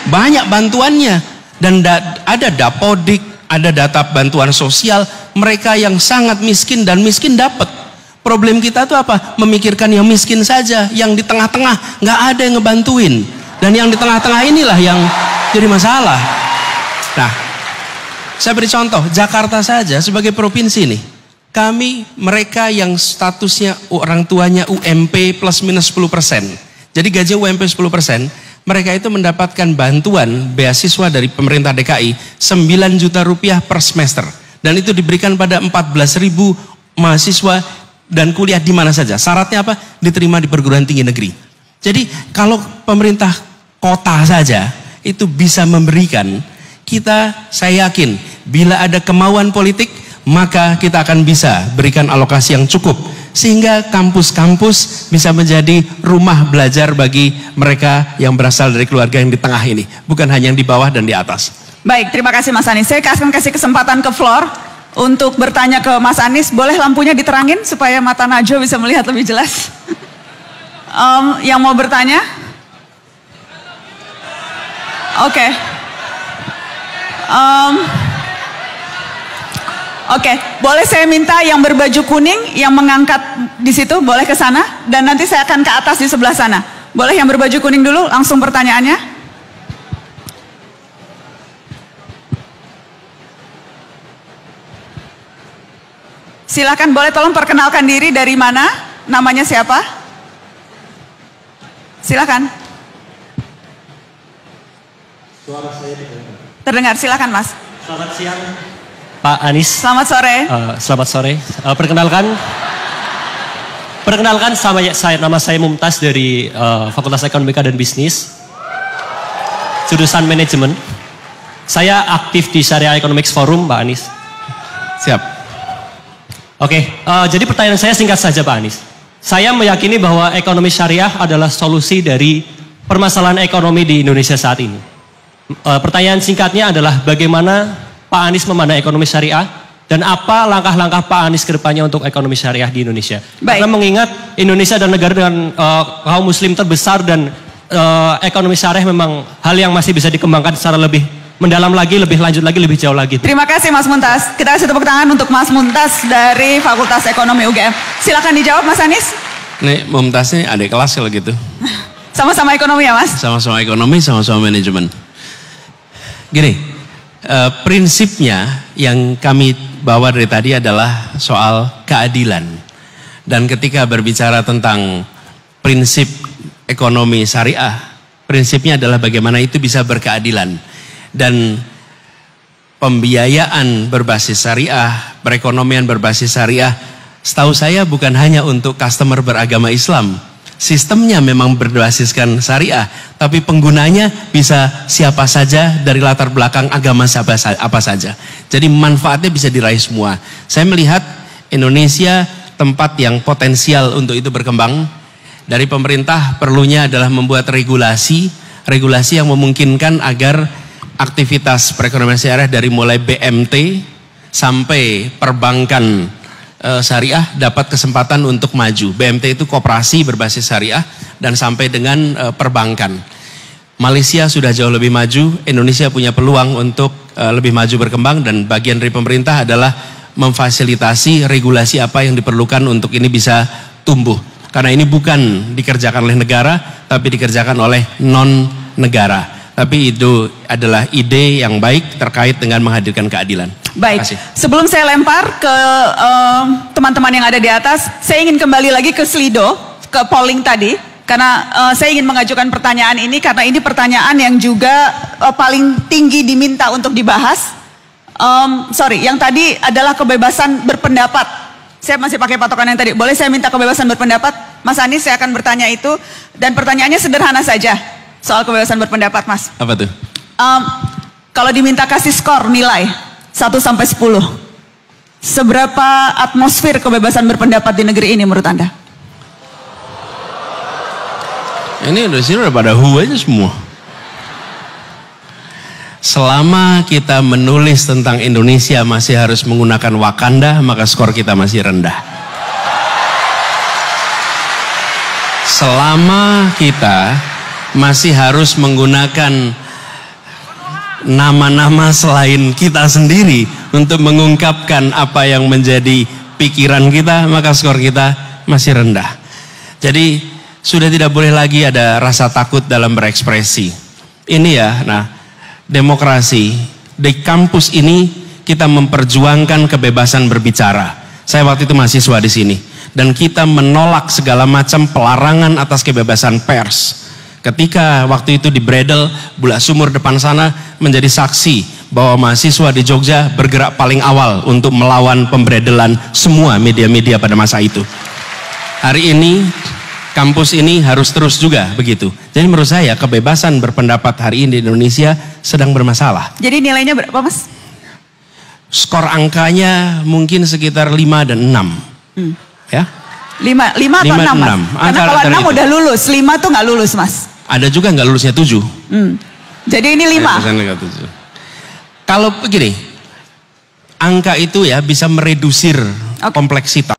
banyak bantuannya. Dan ada Dapodik, ada data bantuan sosial. Mereka yang sangat miskin dan miskin dapat. Problem kita tuh apa? Memikirkan yang miskin saja. Yang di tengah-tengah nggak ada yang ngebantuin. Dan yang di tengah-tengah inilah yang jadi masalah. Nah, saya beri contoh. Jakarta saja sebagai provinsi nih. Mereka yang statusnya orang tuanya UMP plus minus 10%. Jadi gaji UMP 10%. Mereka itu mendapatkan bantuan beasiswa dari pemerintah DKI 9 juta rupiah per semester. Dan itu diberikan pada 14.000 mahasiswa dan kuliah di mana saja. Syaratnya apa? Diterima di perguruan tinggi negeri. Jadi kalau pemerintah kota saja itu bisa memberikan, saya yakin bila ada kemauan politik, maka kita akan bisa berikan alokasi yang cukup. Sehingga kampus-kampus bisa menjadi rumah belajar bagi mereka yang berasal dari keluarga yang di tengah ini. Bukan hanya yang di bawah dan di atas. Baik, terima kasih Mas Anies. Saya akan kasih kesempatan ke floor untuk bertanya ke Mas Anies. Boleh lampunya diterangin supaya mata Najwa bisa melihat lebih jelas? Yang mau bertanya? Oke. Oke, boleh saya minta yang berbaju kuning yang mengangkat di situ, boleh ke sana, dan nanti saya akan ke atas di sebelah sana. Boleh yang berbaju kuning dulu, langsung pertanyaannya. Silakan, boleh tolong perkenalkan diri, dari mana, namanya siapa? Silakan. Suara saya terdengar, silakan Mas. Selamat siang Pak Anies. Selamat sore. Selamat sore. Perkenalkan nama saya Mumtaz dari Fakultas Ekonomika dan Bisnis, jurusan manajemen. Saya aktif di Syariah Economics Forum, Pak Anies. Siap. Oke, jadi pertanyaan saya singkat saja, Pak Anies. Saya meyakini bahwa ekonomi syariah adalah solusi dari permasalahan ekonomi di Indonesia saat ini. Pertanyaan singkatnya adalah bagaimana Pak Anies memandang ekonomi syariah dan apa langkah-langkah Pak Anies ke depannya untuk ekonomi syariah di Indonesia? Baik. Karena mengingat Indonesia adalah negara dengan kaum muslim terbesar dan ekonomi syariah memang hal yang masih bisa dikembangkan secara lebih mendalam lagi, lebih lanjut lagi, lebih jauh lagi. Terima kasih Mas Mumtaz. Kita kasih tepuk tangan untuk Mas Mumtaz dari Fakultas Ekonomi UGM. Silakan dijawab Mas Anies. Nih Mumtaz ini adik kelas kalau gitu. Sama-sama ekonomi ya Mas? Sama-sama ekonomi, sama-sama manajemen. Gini. Prinsipnya yang kami bawa dari tadi adalah soal keadilan. Dan ketika berbicara tentang prinsip ekonomi syariah, prinsipnya adalah bagaimana itu bisa berkeadilan. Dan pembiayaan berbasis syariah, perekonomian berbasis syariah, setahu saya bukan hanya untuk customer beragama Islam. Sistemnya memang berbasiskan syariah, tapi penggunanya bisa siapa saja dari latar belakang agama apa saja. Jadi manfaatnya bisa diraih semua. Saya melihat Indonesia tempat yang potensial untuk itu berkembang. Dari pemerintah perlunya adalah membuat regulasi yang memungkinkan agar aktivitas perekonomian syariah dari mulai BMT sampai perbankan syariah dapat kesempatan untuk maju. BMT itu koperasi berbasis syariah dan sampai dengan perbankan. Malaysia sudah jauh lebih maju, Indonesia punya peluang untuk lebih maju berkembang, dan bagian dari pemerintah adalah memfasilitasi regulasi apa yang diperlukan untuk ini bisa tumbuh. Karena ini bukan dikerjakan oleh negara, tapi dikerjakan oleh non-negara. Tapi itu adalah ide yang baik terkait dengan menghadirkan keadilan. Baik, sebelum saya lempar ke teman-teman yang ada di atas, saya ingin kembali lagi ke Slido, ke polling tadi. Karena saya ingin mengajukan pertanyaan ini, karena ini pertanyaan yang juga paling tinggi diminta untuk dibahas. Yang tadi adalah kebebasan berpendapat. Saya masih pakai patokan yang tadi. Boleh saya minta kebebasan berpendapat? Mas Anies, saya akan bertanya itu. Dan pertanyaannya sederhana saja. Soal kebebasan berpendapat, Mas. Apa tuh? Kalau diminta kasih skor nilai 1 sampai 10, seberapa atmosfer kebebasan berpendapat di negeri ini menurut Anda? Ini di sini udah pada aja semua. Selama kita menulis tentang Indonesia masih harus menggunakan Wakanda, maka skor kita masih rendah. Selama kita masih harus menggunakan nama-nama selain kita sendiri untuk mengungkapkan apa yang menjadi pikiran kita, maka skor kita masih rendah. Jadi sudah tidak boleh lagi ada rasa takut dalam berekspresi. Ini ya, nah demokrasi di kampus ini kita memperjuangkan kebebasan berbicara. Saya waktu itu mahasiswa di sini dan kita menolak segala macam pelarangan atas kebebasan pers. Ketika waktu itu di Bredel, Bulak Sumur depan sana menjadi saksi bahwa mahasiswa di Jogja bergerak paling awal untuk melawan pembredelan semua media-media pada masa itu. Hari ini kampus ini harus terus juga begitu. Jadi menurut saya kebebasan berpendapat hari ini di Indonesia sedang bermasalah. Jadi nilainya berapa, Mas? Skor angkanya mungkin sekitar 5 dan 6. Ya. 5 atau 6, Mas? Karena kalau 6 udah lulus, 5 tuh nggak lulus, Mas. Ada juga nggak lulusnya 7. Jadi ini 5. Kalau begini, angka itu ya bisa meredusir kompleksitas.